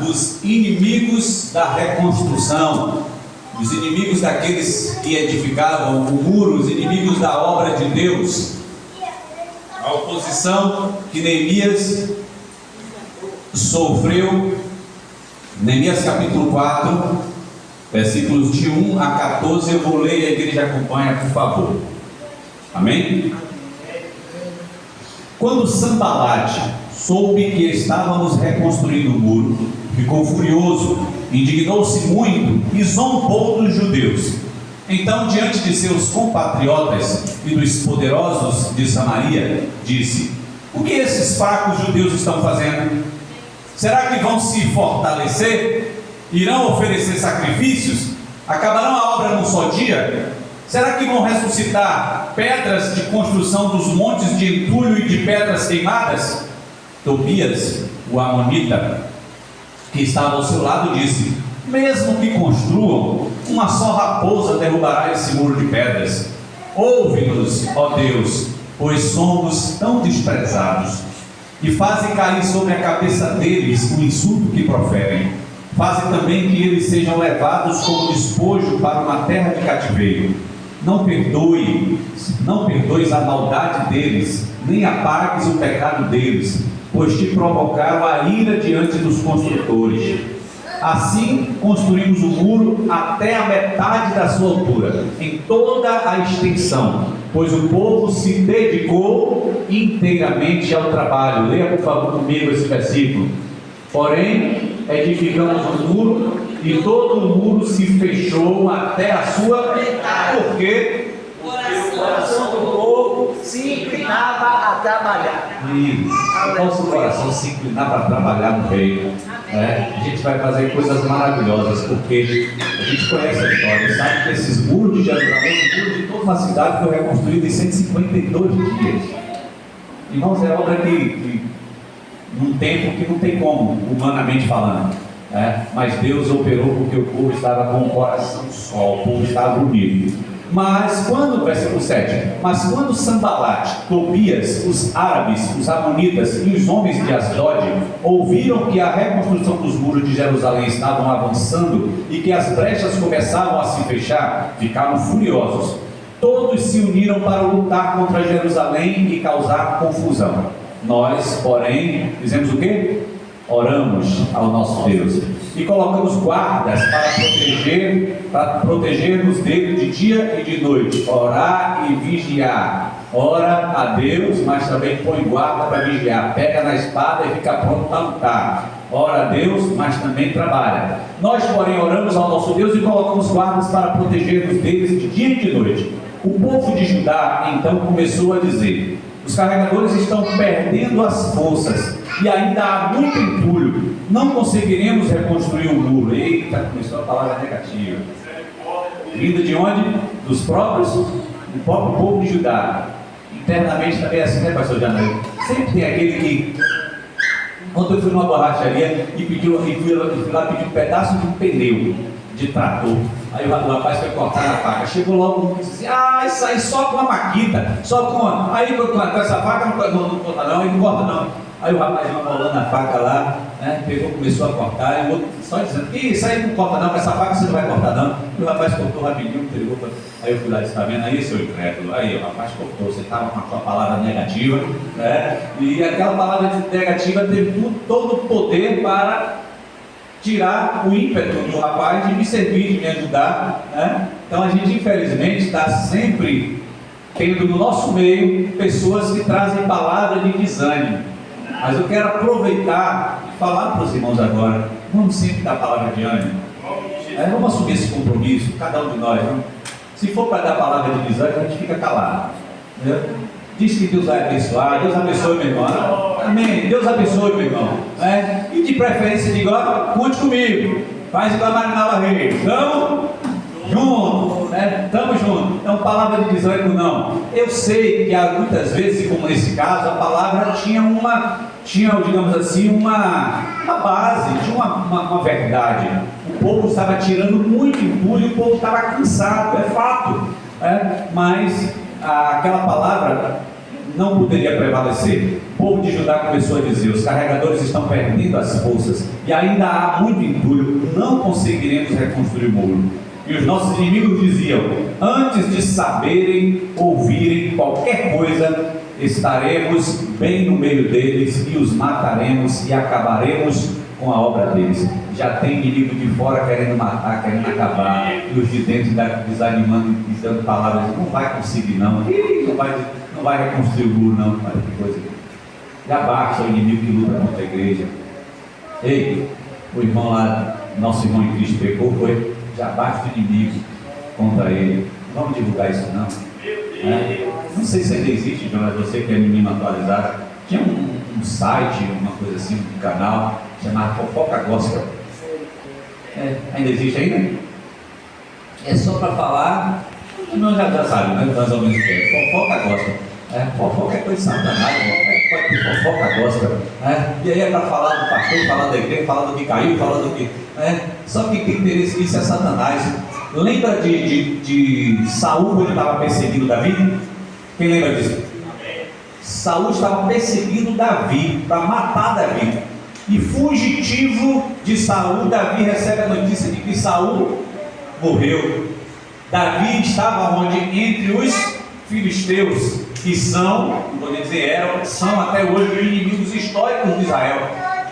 dos inimigos da reconstrução, os inimigos daqueles que edificavam o muro, os inimigos da obra de Deus, a oposição que Neemias sofreu. Neemias capítulo 4, versículos de 1 a 14, eu vou ler e a igreja acompanha, por favor. Amém? Quando Sanbalate soube que estávamos reconstruindo o muro, ficou furioso, indignou-se muito e zombou dos judeus. Então, diante de seus compatriotas e dos poderosos de Samaria, disse: o que esses fracos judeus estão fazendo? Será que vão se fortalecer? Irão oferecer sacrifícios? Acabarão a obra num só dia? Será que vão ressuscitar pedras de construção dos montes de entulho e de pedras queimadas? Tobias, o amonita, que estava ao seu lado, disse: mesmo que construam, uma só raposa derrubará esse muro de pedras. Ouve-nos, ó Deus, pois somos tão desprezados. E fazem cair sobre a cabeça deles o insulto que proferem. Fazem também que eles sejam levados como despojo para uma terra de cativeiro. Não perdoes a maldade deles, nem apagues o pecado deles, pois te provocaram a ira diante dos construtores. Assim construímos o muro até a metade da sua altura, em toda a extensão, pois o povo se dedicou inteiramente ao trabalho. Leia por favor comigo esse versículo. Porém, edificamos o muro e todo o muro se fechou até a sua metade. Por quê? Porque o coração do povo se inclinava a trabalhar. Isso. Nosso coração se inclinar para trabalhar no reino. A gente vai fazer coisas maravilhosas, porque a gente conhece a história, sabe que esses muros de Jerusalém, o muro de toda uma cidade foi reconstruído em 152 dias. Irmãos, é obra que num tempo que não tem como, humanamente falando, mas Deus operou porque o povo estava com o coração só, o povo estava unido. Mas quando, versículo 7, mas quando Sanbalate, Tobias, os árabes, os amonitas e os homens de Asdod ouviram que a reconstrução dos muros de Jerusalém estavam avançando e que as brechas começavam a se fechar, ficaram furiosos. Todos se uniram para lutar contra Jerusalém e causar confusão. Nós, porém, fizemos o quê? Oramos ao nosso Deus e colocamos guardas para proteger-nos dele de dia e de noite. Orar e vigiar. Ora a Deus, mas também põe guarda para vigiar. Pega na espada e fica pronto para lutar. Ora a Deus, mas também trabalha. Nós, porém, oramos ao nosso Deus e colocamos guardas para proteger-nos deles de dia e de noite. O povo de Judá então começou a dizer: os carregadores estão perdendo as forças e ainda há muito entulho, não conseguiremos reconstruir o muro. Eita, começou a palavra negativa. Vinda de onde? Dos próprios, do próprio povo de Judá. Internamente também é assim, né, pastor Janaí? Sempre tem aquele que... Ontem eu fui numa borracharia e fui lá pedir um pedaço de um pneu de trator. Aí o rapaz foi cortar na faca. Chegou logo e disse assim: isso aí só com a maquita, só com a... Aí com essa faca não corta não, ele não corta não. Aí o rapaz enrolando a faca lá, pegou, começou a cortar, e o outro só dizendo: isso aí não corta não, com essa faca você não vai cortar não. E o rapaz cortou rapidinho, pegou. Aí eu fui lá e disse: tá vendo aí, seu incrédulo? Aí o rapaz cortou, você estava com a sua palavra negativa, e aquela palavra negativa teve todo o poder para tirar o ímpeto do rapaz de me servir, de me ajudar, Então a gente infelizmente está sempre tendo no nosso meio pessoas que trazem palavra de desânimo. Mas eu quero aproveitar e falar para os irmãos agora: vamos sempre dar palavra de ânimo, vamos assumir esse compromisso, cada um de nós, Se for para dar palavra de desânimo, a gente fica calado, Diz que Deus vai abençoar. Deus abençoe, meu irmão. Amém. Deus abençoe, meu irmão. E de preferência, diga: ó, conte comigo. Faz igual a Marinala Reis. Estamos juntos, Estamos juntos. Então, palavra de desânimo não. Eu sei que há muitas vezes, como nesse caso, a palavra tinha digamos assim, uma base, tinha uma verdade. O povo estava tirando muito entulho, o povo estava cansado, é fato. Mas aquela palavra não poderia prevalecer. O povo de Judá começou a dizer: os carregadores estão perdendo as forças e ainda há muito entulho, não conseguiremos reconstruir o muro. E os nossos inimigos diziam: antes de saberem, ouvirem qualquer coisa, estaremos bem no meio deles e os mataremos e acabaremos com a obra deles. Já tem inimigo de fora querendo matar, querendo acabar, e os de dentro desanimando, dizendo palavras: não vai conseguir não, não vai reconstruir o muro não. Olha que coisa. Já basta o inimigo que luta contra a igreja. Ei, o irmão lá, nosso irmão em Cristo pecou, foi? Já basta o inimigo contra ele. Não vamos divulgar isso não. Não sei se ainda existe, Jonas, você que é menino atualizado. Tinha um site, uma coisa assim, um canal chamado Fofoca Gospel. Ainda existe ainda? É só para falar, não já sabe, né? Mais ou menos o que é. Fofoca Gospel. Fofoca é coisa de Satanás, pode ter fofoca gospel. E aí é para falar do pastor, falar da igreja, falar do que caiu, falar do que. Só que quem interessa nisso é Satanás. Lembra de Saul quando estava perseguindo Davi? Quem lembra disso? Saul estava perseguindo Davi para matar Davi. E fugitivo de Saul, Davi recebe a notícia de que Saul morreu. Davi estava onde? Entre os filisteus, que são, não vou dizer eram, são até hoje inimigos históricos de Israel.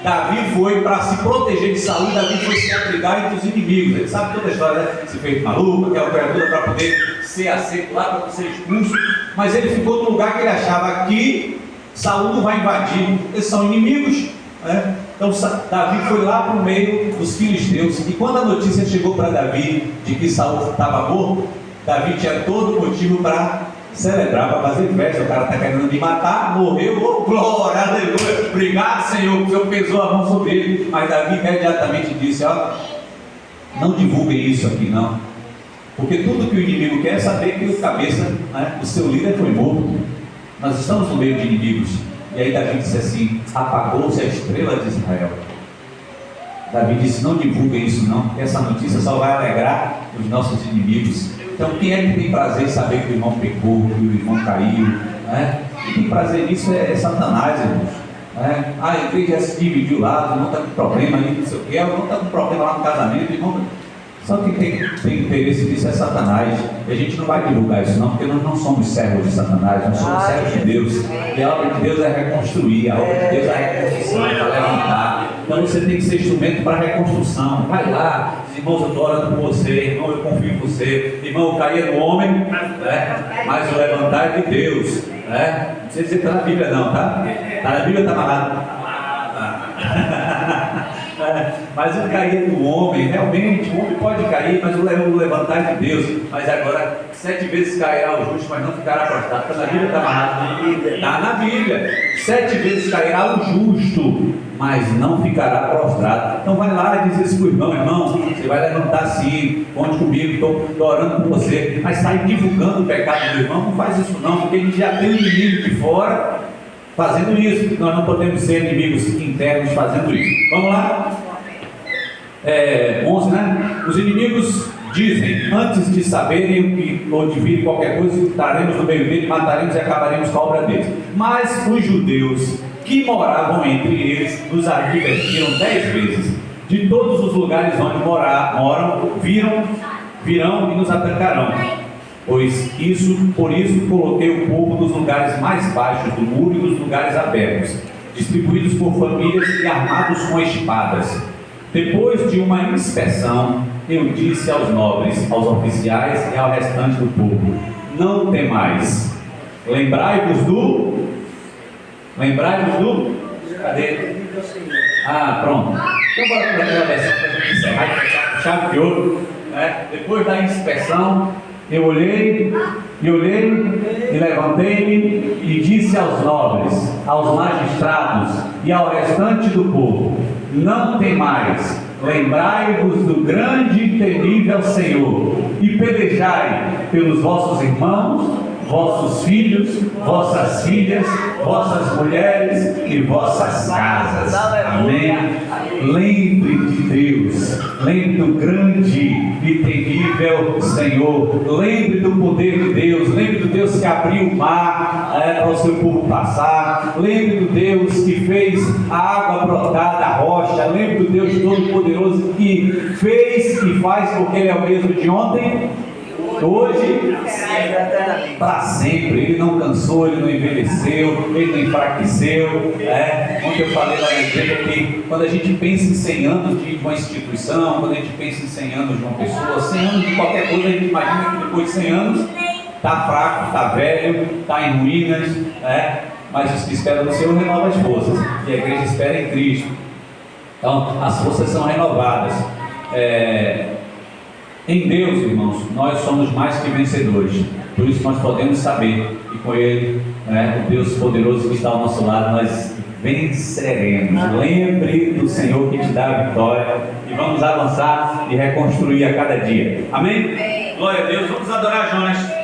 Davi foi para se proteger de Saul, Davi foi se abrigar entre os inimigos. Ele sabe toda a história, né? Se fez maluco, aquela criatura para poder ser aceito lá, para ser expulso. Mas ele ficou no lugar que ele achava que Saul não vai invadir, eles são inimigos. Então Davi foi lá para o meio dos filisteus. E quando a notícia chegou para Davi de que Saul estava morto, Davi tinha todo motivo para celebrar, para fazer festa. O cara está querendo me matar, morreu, oh, glória, aleluia, obrigado Senhor, o Senhor pesou a mão sobre ele. Mas Davi imediatamente disse: não divulguem isso aqui não, porque tudo que o inimigo quer é saber que o cabeça, o seu líder foi morto. Nós estamos no meio de inimigos. E aí Davi disse assim: apagou-se a estrela de Israel. Davi disse: não divulguem isso não, porque essa notícia só vai alegrar os nossos inimigos. Então quem é que tem prazer em saber que o irmão pecou, que o irmão caiu? Quem tem prazer nisso é Satanás, irmãos. A igreja se dividiu lá, o irmão está com problema aí, não sei o que, o irmão está com problema lá no casamento, o irmão. Só que quem tem interesse nisso é Satanás. E a gente não vai divulgar isso não, porque nós não somos servos de Satanás, nós somos servos de Deus. E a obra de Deus é reconstruir, a obra de Deus é a reconstrução, é para levantar. Então você tem que ser instrumento para a reconstrução. Vai lá, irmãos, eu estou orando por você, irmão, eu confio em você. Irmão, eu caí no homem, mas o levantar é de Deus. Não sei dizer que está na Bíblia não, tá? Está na Bíblia, está amarrado. Mas o cair do homem, realmente, o homem pode cair, mas o levantar é de Deus. Mas agora, 7 vezes cairá o justo, mas não ficará prostrado. Está na Bíblia, está amarrado? Está na Bíblia. 7 vezes cairá o justo, mas não ficará prostrado. Então vai lá e diz isso para o irmão: irmão, você vai levantar sim, conte comigo, estou orando por você. Mas sai divulgando o pecado do irmão, não faz isso não, porque a gente já tem um inimigo de fora fazendo isso. Nós não podemos ser inimigos internos fazendo isso. Vamos lá? 11, né? Os inimigos dizem: antes de saberem ou de virem qualquer coisa, estaremos no meio dele, mataremos e acabaremos com a obra deles. Mas os judeus que moravam entre eles nos advertiram 10 vezes: de todos os lugares onde moram, virão e nos atacarão. Por isso coloquei o povo nos lugares mais baixos do muro e nos lugares abertos, distribuídos por famílias e armados com espadas. Depois de uma inspeção, eu disse aos nobres, aos oficiais e ao restante do povo: não temais, lembrai-vos do... Cadê? Pronto. Então bora para aquela versão para a gente encerrar e fechar com chave de ouro. Depois da inspeção, eu olhei e levantei-me e disse aos nobres, aos magistrados e ao restante do povo: não temais, lembrai-vos do grande e temível Senhor, e pelejai pelos vossos irmãos, vossos filhos, vossas filhas, vossas mulheres e vossas casas. Amém? Lembre de Deus, lembre do grande e temível Senhor, lembre do poder de Deus, lembre do Deus que abriu o mar para o seu povo passar, lembre do Deus que fez a água brotar da rocha, lembre do Deus Todo-Poderoso que fez e faz, porque Ele é o mesmo de ontem, hoje, para sempre. Ele não cansou, Ele não envelheceu, Ele não enfraqueceu. Ontem eu falei lá na igreja que quando a gente pensa em 100 anos de uma instituição, quando a gente pensa em 100 anos de uma pessoa, 100 anos de qualquer coisa, a gente imagina que depois de 100 anos está fraco, está velho, está em ruínas, mas os que esperam no Senhor renovam as forças, e a igreja espera em Cristo. Então as forças são renovadas. Em Deus, irmãos, nós somos mais que vencedores. Por isso nós podemos saber que com Ele, o Deus poderoso que está ao nosso lado, nós venceremos. Lembre do Senhor que te dá a vitória, e vamos avançar e reconstruir a cada dia. Amém? Glória a Deus. Vamos adorar Jonas.